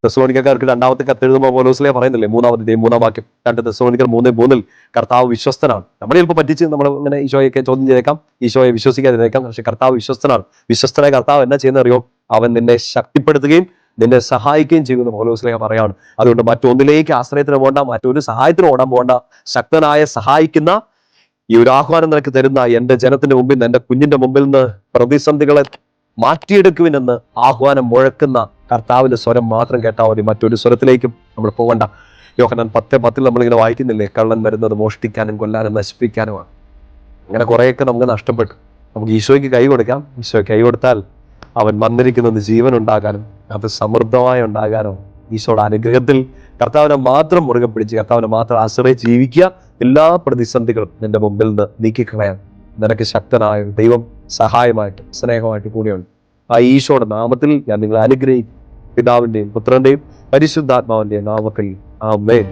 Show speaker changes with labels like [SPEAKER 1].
[SPEAKER 1] തെസ്സലോനിക്കക്കാർക്ക് രണ്ടാമത്തെ കത്ത് എഴുതുമ്പോൾ പൗലോസ്ലീഹ പറയുന്നില്ലേ, 3-ാം വാക്യം, 2 തെസ്സലോനിക്കർ 3:3 കർത്താവ് വിശ്വസ്തനാണ്. നമ്മൾ ചിലപ്പോൾ പറ്റിച്ച് നമ്മൾ ഇങ്ങനെ ഈശോയൊക്കെ ചോദ്യം ചെയ്തേക്കാം, ഈശോയെ വിശ്വസിക്കാതിരിക്കാം. പക്ഷെ കർത്താവ് വിശ്വസ്തനാണ്. വിശ്വസ്തനായ കർത്താവ് എന്നാ ചെയ്യുന്ന അറിയോ? അവൻ നിന്നെ ശക്തിപ്പെടുത്തുകയും നിന്നെ സഹായിക്കുകയും ചെയ്യുമെന്ന് പൗലോസ്ലീഹ പറയാണ്. അതുകൊണ്ട് മറ്റൊന്നിലേക്ക് ആശ്രയത്തിന് പോകണ്ട, മറ്റൊരു സഹായത്തിന് ഓടാൻ പോകണ്ട. ശക്തനായ സഹായിക്കുന്ന ഈ ഒരു ആഹ്വാനം നിനക്ക് തരുന്ന എന്റെ ജനത്തിന്റെ മുമ്പിൽ നിന്ന്, എന്റെ കുഞ്ഞിന്റെ മുമ്പിൽ നിന്ന് പ്രതിസന്ധികളെ മാറ്റിയെടുക്കുവിനെന്ന് ആഹ്വാനം മുഴക്കുന്ന കർത്താവിന്റെ സ്വരം മാത്രം കേട്ടാൽ മതി. മറ്റൊരു സ്വരത്തിലേക്കും നമ്മൾ പോകണ്ട. യോഹന്നാൻ 10:10 നമ്മളിങ്ങനെ വായിക്കുന്നില്ലേ, കള്ളൻ വരുന്നത് മോഷ്ടിക്കാനും കൊല്ലാനും നശിപ്പിക്കാനുമാണ്. അങ്ങനെ കുറേയൊക്കെ നമുക്ക് നഷ്ടപ്പെട്ടു. നമുക്ക് ഈശോയ്ക്ക് കൈ കൊടുക്കാം. ഈശോയ്ക്ക് കൈ കൊടുത്താൽ അവൻ വന്നിരിക്കുന്നത് ജീവൻ ഉണ്ടാകാനും അത് സമൃദ്ധമായി ഉണ്ടാകാനോ, ഈശോയുടെ അനുഗ്രഹത്തിൽ കർത്താവിനെ മാത്രം മുറുകെ പിടിച്ച് കർത്താവിനെ മാത്രം ആശ്രയിച്ച് ജീവിക്കുക. എല്ലാ പ്രതിസന്ധികളും നിന്റെ മുമ്പിൽ നിന്ന് നീക്കിക്കളയാൻ നിനക്ക് ശക്തനായ ദൈവം സഹായമായിട്ട് സ്നേഹമായിട്ട് കൂടിയുണ്ട്. ആ ഈശോയുടെ നാമത്തിൽ ഞാൻ നിങ്ങളെ അനുഗ്രഹിക്കും. പിതാവിന്റെയും പുത്രന്റെയും പരിശുദ്ധാത്മാവിന്റെയും നാമത്തിൽ ആമേൻ.